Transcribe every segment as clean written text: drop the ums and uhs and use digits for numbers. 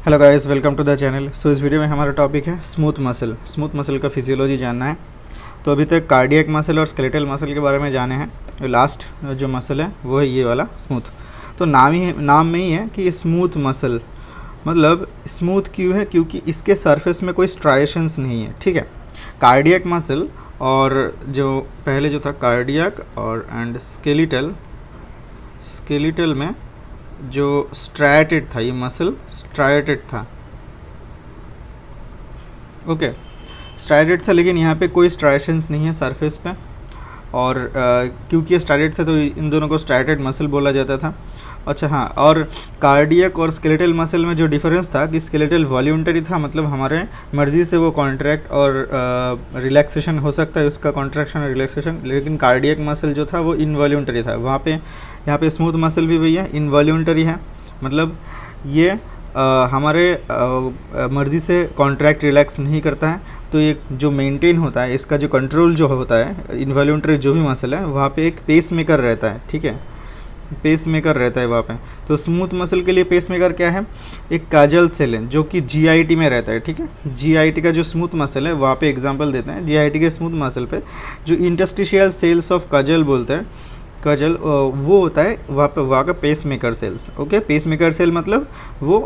Hello guys, welcome to the channel. So इस video में हमारा टॉपिक है स्मूथ मसल। स्मूथ मसल का फिजियोलॉजी जानना है। तो अभी तक कार्डियक मसल और स्केलेटल मसल के बारे में जाने हैं। लास्ट जो मसल है वो है ये वाला स्मूथ। तो नाम में ही है कि ये स्मूथ मसल, मतलब स्मूथ क्यों है, क्योंकि इसके सरफेस में कोई स्ट्राइशंस नहीं है। ठीक है। कार्डियक मसल और जो पहले जो था कार्डियक और एंड स्केलेटल में जो स्ट्राइटेड था, ये मसल स्ट्राइटेड था। ओके, स्ट्राइटेड था, लेकिन यहाँ पे कोई स्ट्राइशंस नहीं है सरफेस पे। और क्योंकि ये स्ट्राइटेड था तो इन दोनों को स्ट्राइटेड मसल बोला जाता था। अच्छा हाँ, और कार्डियक और स्केलेटल मसल में जो डिफरेंस था कि स्केलेटल वॉल्यूंटरी था, मतलब हमारे मर्ज़ी से वो कॉन्ट्रैक्ट और रिलैक्सेशन हो सकता है, उसका कॉन्ट्रैक्शन और रिलैक्सेशन। लेकिन कार्डियक मसल जो था वो इनवॉल्यूंटरी था। वहाँ पे यहाँ पे स्मूथ मसल भी भैया इनवॉल्यूंटरी है, मतलब ये हमारे मर्ज़ी से कॉन्ट्रैक्ट रिलैक्स नहीं करता है। तो ये जो मेंटेन होता है, इसका जो कंट्रोल जो होता है, इनवॉल्यूंटरी जो भी मसल है वहाँ पे एक पेस मेकर रहता है। ठीक है, पेस मेकर रहता है वहाँ पे। तो स्मूथ मसल के लिए पेस मेकर क्या है? एक काजल सेल है जो कि जीआईटी में रहता है। ठीक है, जीआईटी का जो स्मूथ मसल है वहाँ पे एग्जांपल देते हैं। जीआईटी के स्मूथ मसल पे जो इंटरस्टिशियल सेल्स ऑफ काजल बोलते हैं, काजल, वो होता है वहाँ का pacemaker cells. Okay, pacemaker cell मतलब वो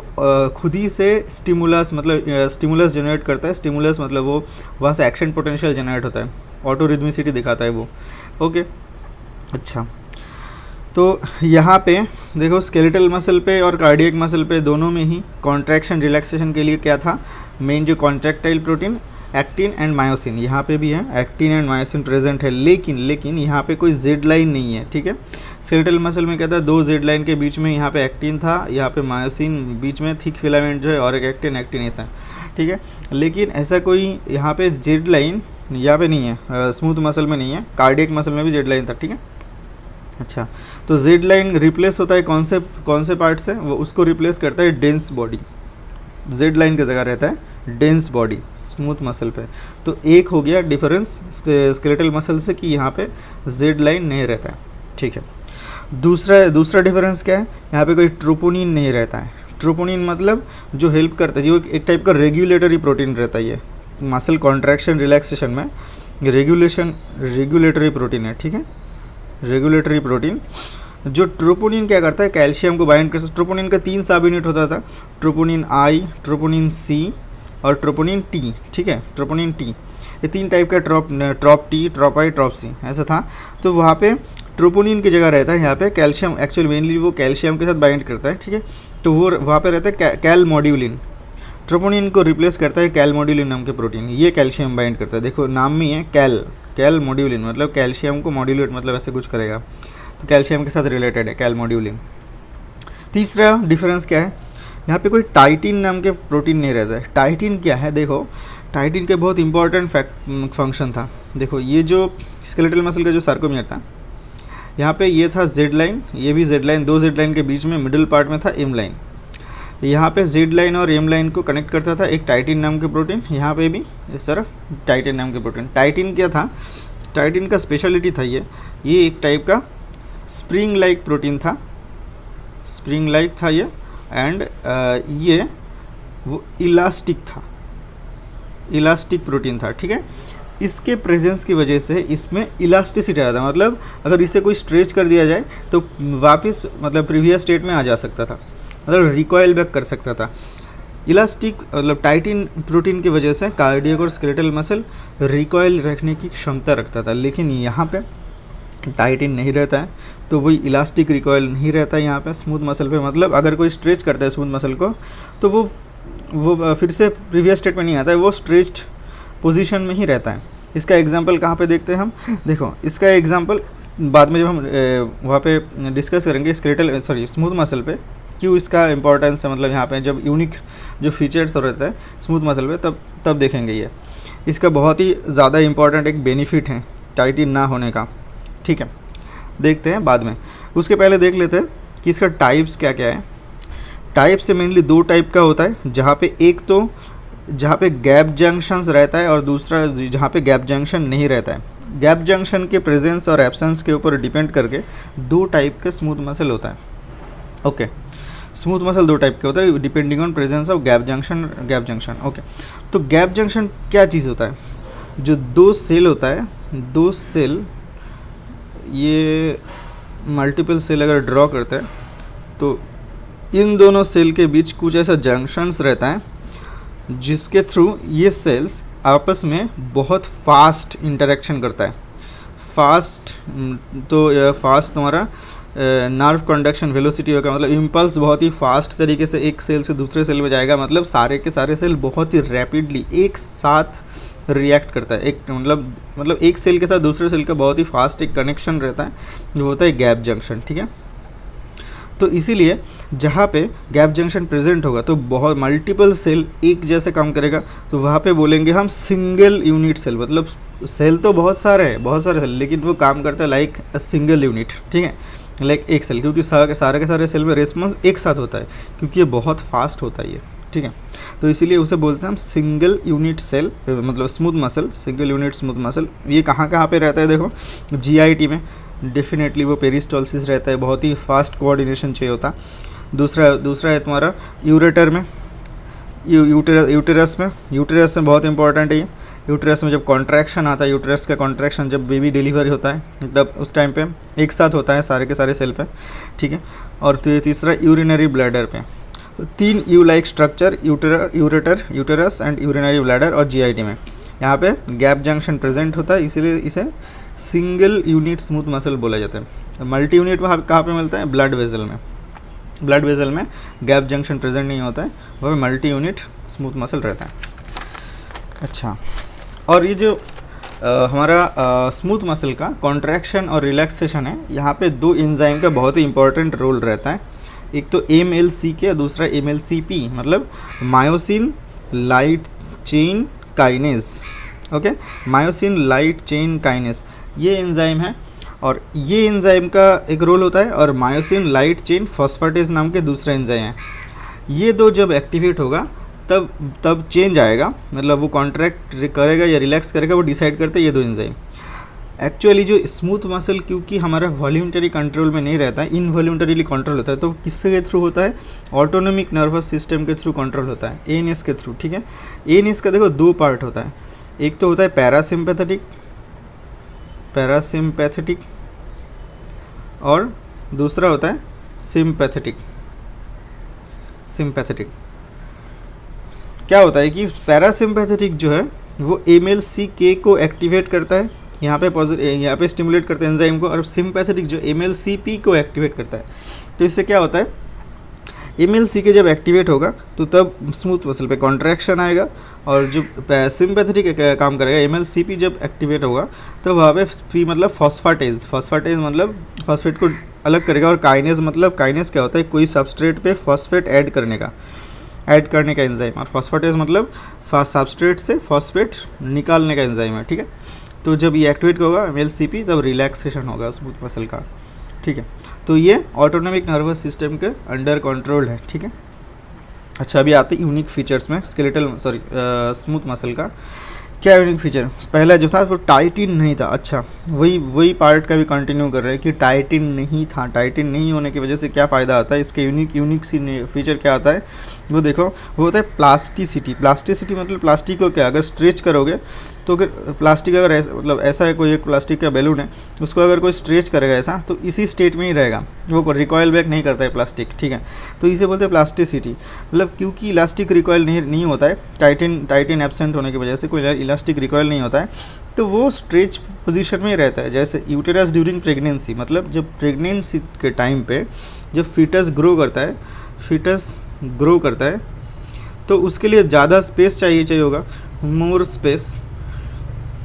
खुद ही से स्टिमुलस, मतलब स्टिमुलस जनरेट करता है। स्टिमुलस मतलब वो वहाँ से एक्शन पोटेंशियल जनरेट होता है, ऑटो रिदमिसिटी दिखाता है वो। ओके, अच्छा, तो यहाँ पे देखो स्केलेटल मसल पे और कार्डियक मसल पे दोनों में ही कॉन्ट्रैक्शन रिलैक्सेशन के लिए क्या था? मेन जो contractile protein actin and myosin, यहाँ पे भी है एक्टिन एंड मायोसिन प्रेजेंट है। लेकिन यहाँ पे कोई जेड लाइन नहीं है। ठीक है, स्केलेटल मसल में क्या था? दो जेड लाइन के बीच में यहाँ पे एक्टिन था, यहाँ पे मायोसिन बीच में थिक फिलामेंट जो है, और एक एक्टिन ऐसा। ठीक है, लेकिन ऐसा कोई यहाँ पे जेड लाइन यहाँ पे नहीं है, स्मूथ मसल में नहीं है। कार्डियक मसल में भी जेड लाइन था। ठीक है, अच्छा, तो जेड लाइन रिप्लेस होता है कौन से पार्ट से? वो उसको रिप्लेस करता है डेंस बॉडी। जेड लाइन की जगह रहता है डेंस बॉडी स्मूथ मसल पे। तो एक हो गया डिफरेंस स्केलेटल मसल से कि यहाँ पे जेड लाइन नहीं रहता है। ठीक है, दूसरा डिफरेंस क्या है? यहाँ पे कोई ट्रोपोनिन नहीं रहता है। ट्रोपोनिन मतलब जो हेल्प करता है, जो एक टाइप का रेगुलेटरी प्रोटीन रहता है। ये मसल कॉन्ट्रैक्शन रिलैक्सेशन में रेगुलेटरी प्रोटीन है। ठीक है, रेगुलेटरी प्रोटीन। जो ट्रोपोनिन क्या करता है? कैल्शियम को बाइंड करता है। ट्रोपोनिन का 3 सब यूनिट होता था, ट्रोपोनिन आई, ट्रोपोनिन सी और ट्रोपोनिन टी। ठीक है, ट्रोपोनिन टी, ये 3 टाइप का ट्रॉप टी, ट्रॉप आई, ट्रॉप सी ऐसा था। तो वहाँ पे ट्रोपोनिन की जगह रहता है यहाँ पे कैल्शियम। एक्चुअली मेनली वो कैल्शियम के साथ बाइंड करता है। ठीक है, तो वो वहाँ पे रहता है कैलमोड्यूलिन। ट्रोपोनिन को रिप्लेस करता है कैलमोड्यूलिन नाम के प्रोटीन। ये कैल्शियम बाइंड करता है, देखो नाम में है कैलमोड्यूलिन, मतलब कैल्शियम को मॉड्यूलेट, मतलब ऐसे कुछ करेगा, तो कैल्शियम के साथ रिलेटेड है कैलमोड्यूलिन। तीसरा डिफरेंस क्या है? यहाँ पे कोई टाइटिन नाम के प्रोटीन नहीं रहता है। टाइटिन क्या है? देखो, टाइटिन के बहुत इंपॉर्टेंट फंक्शन था। देखो, ये जो स्केलेटल मसल का जो सार्कोमियर था, यहाँ पे ये था जेड लाइन, ये भी जेड लाइन, दो जेड लाइन के बीच में मिडिल पार्ट में था एम लाइन। यहाँ पे जेड लाइन और एम लाइन को कनेक्ट करता था एक टाइटिन नाम के प्रोटीन। यहाँ पे भी इस तरफ टाइटिन नाम के प्रोटीन। टाइटिन क्या था? टाइटिन का स्पेशलिटी था ये एक टाइप का स्प्रिंग लाइक प्रोटीन था, स्प्रिंग लाइक था ये। एंड ये वो इलास्टिक था, इलास्टिक प्रोटीन था। ठीक है, इसके प्रेजेंस की वजह से इसमें इलास्टिसिटी आता है, मतलब अगर इसे कोई स्ट्रेच कर दिया जाए तो वापस मतलब प्रीवियस स्टेट में आ जा सकता था, मतलब रिकॉयल बैक कर सकता था। इलास्टिक मतलब टाइटिन प्रोटीन की वजह से कार्डियक और स्केलेटल मसल रिकॉयल रखने की क्षमता रखता था। लेकिन यहाँ पे टाइटिन नहीं रहता है, तो वही इलास्टिक रिकॉयल नहीं रहता है यहाँ पे स्मूथ मसल पे। मतलब अगर कोई स्ट्रेच करता है स्मूथ मसल को तो वो फिर से प्रीवियस स्टेट में नहीं आता है, वो स्ट्रेच्ड पोजीशन में ही रहता है। इसका एग्जांपल कहाँ पे देखते हैं हम? देखो, इसका एग्जांपल बाद में जब हम वहाँ पे डिस्कस करेंगे स्मूथ मसल पे, क्यों इसका इंपॉर्टेंस है, मतलब यहाँ पे जब यूनिक जो फीचर्स रहते हैं स्मूथ मसल पे तब देखेंगे। ये इसका बहुत ही ज़्यादा इंपॉर्टेंट एक बेनिफिट है टाइटिन ना होने का। ठीक है, देखते हैं बाद में। उसके पहले देख लेते हैं कि इसका टाइप्स क्या क्या है। टाइप से मेनली 2 टाइप का होता है, जहाँ पे एक तो जहाँ पे गैप जंक्शंस रहता है और दूसरा जहाँ पे गैप जंक्शन नहीं रहता है। गैप जंक्शन के प्रेजेंस और एब्सेंस के ऊपर डिपेंड करके 2 टाइप के स्मूथ मसल होता है। ओके, स्मूथ मसल दो टाइप के होता है depending on presence of gap junction. Okay, तो गैप जंक्शन क्या चीज़ होता है? जो दो सेल होता है, दो सेल, ये मल्टीपल सेल अगर ड्रॉ करते हैं तो इन दोनों सेल के बीच कुछ ऐसा जंक्शंस रहता है जिसके थ्रू ये सेल्स आपस में बहुत फास्ट इंटरेक्शन करता है। फास्ट तो फास्ट तुम्हारा नर्व कंडक्शन वेलोसिटी होगा, मतलब इम्पल्स बहुत ही फास्ट तरीके से एक सेल से दूसरे सेल में जाएगा, मतलब सारे के सारे सेल बहुत ही रैपिडली एक साथ रिएक्ट करता है। एक मतलब एक सेल के साथ दूसरे सेल का बहुत ही फास्ट एक कनेक्शन रहता है, जो होता है गैप जंक्शन। ठीक है, तो इसीलिए जहाँ पे गैप जंक्शन प्रेजेंट होगा तो बहुत मल्टीपल सेल एक जैसे काम करेगा, तो वहाँ पे बोलेंगे हम सिंगल यूनिट सेल। मतलब सेल तो बहुत सारे सेल, लेकिन वो काम करता है लाइक अ सिंगल यूनिट। ठीक है, लाइक एक सेल, क्योंकि सारे के सारे सेल में रिस्पॉन्स एक साथ होता है, क्योंकि ये बहुत फास्ट होता है ये। ठीक है, तो इसीलिए उसे बोलते हैं हम सिंगल यूनिट सेल, मतलब smooth muscle, single unit smooth muscle. ये कहाँ कहाँ पे रहता है? देखो, जीआईटी में डेफिनेटली वो पेरिस्टॉल्सिस रहता है, बहुत ही फास्ट कोऑर्डिनेशन चाहिए होता। दूसरा है तुम्हारा यूरेटर में, यूटेरस में बहुत इंपॉर्टेंट है ये। यूटेरस में जब कॉन्ट्रैक्शन आता है, यूटेरस का कॉन्ट्रैक्शन जब बेबी डिलीवरी होता है तब उस टाइम पे एक साथ होता है सारे के सारे सेल पे। ठीक है, और तीसरा यूरिनरी ब्लैडर पे। तो 3 you like structure, ureter, uterus and urinary bladder और जीआईटी में यहाँ पे गैप जंक्शन प्रेजेंट होता है, इसीलिए इसे सिंगल यूनिट स्मूथ मसल बोला जाता है। मल्टी यूनिट वहाँ कहाँ पे मिलता है? ब्लड वेजल में गैप जंक्शन प्रेजेंट नहीं होता है, वह मल्टी यूनिट स्मूथ मसल रहता है। अच्छा, और ये जो हमारा स्मूथ मसल का कॉन्ट्रैक्शन और रिलैक्सेशन है, यहाँ पे 2 एंजाइम का बहुत ही इंपॉर्टेंट रोल रहता है। एक तो MLCK और दूसरा MLCP, मतलब myosin light chain kinase. Okay, myosin light chain kinase ये एंजाइम है, और ये एंजाइम का एक रोल होता है, और मायोसिन लाइट चेन फॉस्फेटेज नाम के दूसरा एंजाइम है। ये दो जब एक्टिवेट होगा तब चेंज आएगा, मतलब वो कॉन्ट्रैक्ट करेगा या रिलैक्स करेगा, वो डिसाइड करते हैं ये दो एंजाइम। एक्चुअली जो स्मूथ मसल क्योंकि हमारा वॉल्यूंटरी कंट्रोल में नहीं रहता है, इनवॉल्यूंटरीली कंट्रोल होता है, तो किसके के थ्रू होता है? ऑटोनोमिक नर्वस सिस्टम के थ्रू कंट्रोल होता है, ANS के थ्रू। ठीक है, ANS का देखो 2 पार्ट होता है, एक तो होता है पैरासिम्पैथेटिक और दूसरा होता है सिम्पैथेटिक। क्या होता है कि पैरासिम्पैथेटिक जो है वो MLCK को एक्टिवेट करता है, यहाँ पे स्टिमुलेट करता है एंजाइम को, और सिम्पैथेटिक जो MLCP को एक्टिवेट करता है। तो इससे क्या होता है? MLCK जब एक्टिवेट होगा तो तब स्मूथ मसल पे कॉन्ट्रैक्शन आएगा, और जो सिम्पैथेटिक काम करेगा MLCP जब एक्टिवेट होगा तो वहाँ पे मतलब फॉस्फेटेज मतलब फॉस्फेट को अलग करेगा, और काइनेज क्या होता है? कोई सबस्ट्रेट पे फॉस्फेट ऐड करने का एंजाइम, और फॉस्फेटेज मतलब सबस्ट्रेट से फॉस्फेट निकालने का एंजाइम है। ठीक है, तो जब ये एक्टिवेट होगा MLCP तब रिलैक्सेशन होगा स्मूथ मसल का। ठीक है, तो ये ऑटोनोमिक नर्वस सिस्टम के अंडर कंट्रोल है। ठीक है, अच्छा अभी आते हैं यूनिक फीचर्स में स्मूथ मसल का। क्या यूनिक फीचर? पहला जो था वो टाइटिन नहीं था। अच्छा, वही पार्ट का भी कंटिन्यू कर रहे हैं कि टाइटिन नहीं था। टाइटिन नहीं होने की वजह से क्या फ़ायदा आता है? इसके यूनिक सी फीचर क्या आता है वो देखो, वो होता है प्लास्टिसिटी मतलब प्लास्टिक को क्या अगर स्ट्रेच करोगे तो अगर प्लास्टिक अगर ऐसा है, कोई एक प्लास्टिक का बैलून है, उसको अगर कोई स्ट्रेच करेगा ऐसा तो इसी स्टेट में ही रहेगा, वो रिकॉयल बैक नहीं करता है प्लास्टिक। ठीक है, तो इसे बोलते हैं प्लास्टिसिटी, मतलब क्योंकि इलास्टिक रिकॉयल नहीं होता है, टाइटिन एब्सेंट होने की वजह से कोई इलास्टिक रिकॉयल नहीं होता है, तो वो स्ट्रेच पोजीशन में ही रहता है। जैसे यूटेरस ड्यूरिंग प्रेगनेंसी, मतलब जब प्रेगनेंसी के टाइम पे जब फीटस ग्रो करता है तो उसके लिए ज़्यादा स्पेस चाहिए होगा, मोर स्पेस।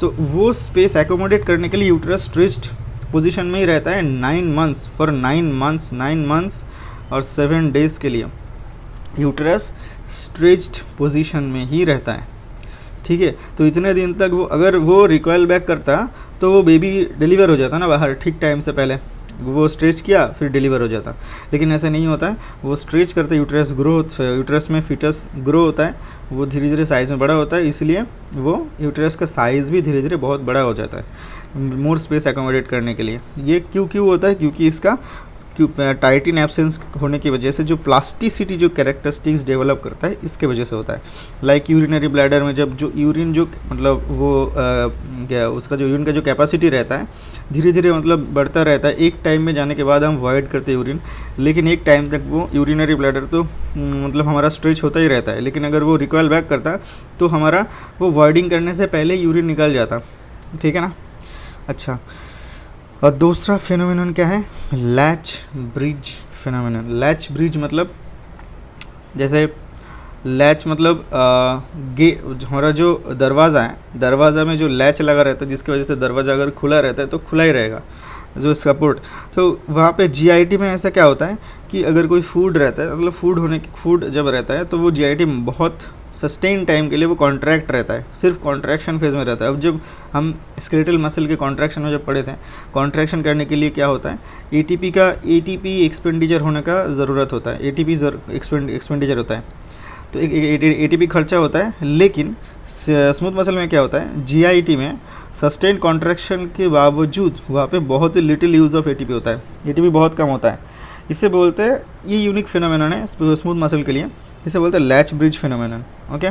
तो वो स्पेस एकोमोडेट करने के लिए यूटेरस स्ट्रेच्ड पोजीशन में ही रहता है 9 मंथ्स और 7 डेज़ के लिए यूटेरस स्ट्रेच्ड पोजीशन में ही रहता है। ठीक है, तो इतने दिन तक वो अगर वो रिकॉयल बैक करता तो वो बेबी डिलीवर हो जाता ना बाहर ठीक टाइम से पहले, वो स्ट्रेच किया फिर डिलीवर हो जाता। लेकिन ऐसा नहीं होता है, वो स्ट्रेच करते यूटेरस में फीटस ग्रो होता है, वो धीरे धीरे साइज़ में बड़ा होता है, इसलिए वो यूटेरस का साइज़ भी धीरे धीरे बहुत बड़ा हो जाता है मोर स्पेस एकोमोडेट करने के लिए। ये क्यों होता है? क्योंकि इसका टाइटिन एब्सेंस होने की वजह से जो प्लास्टिसिटी जो कैरेक्टरिस्टिक्स डेवलप करता है इसके वजह से होता है। लाइक यूरिनरी ब्लैडर में जब जो यूरिन जो मतलब वो क्या उसका जो यूरिन का जो कैपेसिटी रहता है धीरे धीरे मतलब बढ़ता रहता है। एक टाइम में जाने के बाद हम वॉइड करते हैं यूरिन, लेकिन एक टाइम तक वो यूरिनरी ब्लैडर तो मतलब हमारा स्ट्रेच होता ही रहता है, लेकिन अगर वो रिकॉइल बैक करता तो हमारा वो वॉइडिंग करने से पहले यूरिन निकल जाता। ठीक है ना। अच्छा, और दूसरा फिनोमिनन क्या है? Latch bridge phenomenon. Latch bridge मतलब जैसे लैच मतलब हमारा जो दरवाज़ा है, दरवाज़ा में जो लैच लगा रहता है जिसकी वजह से दरवाज़ा अगर खुला रहता है तो खुला ही रहेगा जो सपोर्ट। तो वहाँ पे जीआईटी में ऐसा क्या होता है कि अगर कोई फूड रहता है, मतलब फूड जब रहता है तो वो जीआईटी में बहुत सस्टेन टाइम के लिए वो कॉन्ट्रैक्ट रहता है, सिर्फ कॉन्ट्रैक्शन फेज़ में रहता है। अब जब हम स्केलेटल मसल के कॉन्ट्रैक्शन में जब पढ़े थे, कॉन्ट्रैक्शन करने के लिए क्या होता है, एटीपी एक्सपेंडिचर होने का ज़रूरत होता है, एटीपी एक्सपेंडिचर होता है, तो एक एटीपी खर्चा होता है। लेकिन स्मूथ मसल में क्या होता है, जीआईटी में सस्टेन कॉन्ट्रैक्शन के बावजूद वहाँ पे बहुत ही लिटिल यूज़ ऑफ एटीपी होता है, एटीपी बहुत कम होता है। इसे बोलते हैं, ये यूनिक फिनोमेनन है स्मूथ मसल के लिए, इसे बोलते हैं latch bridge phenomenon. Okay,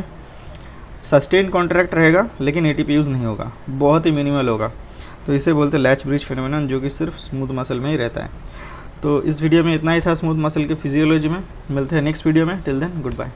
sustain contract रहेगा लेकिन एटीपी यूज़ नहीं होगा, बहुत ही मिनिमल होगा, तो इसे बोलते हैं लैच ब्रिज फिनोमेनन, जो कि सिर्फ स्मूथ मसल में ही रहता है। तो इस वीडियो में इतना ही था स्मूथ मसल के फिजियोलॉजी में। मिलते हैं नेक्स्ट वीडियो में। Till then good bye.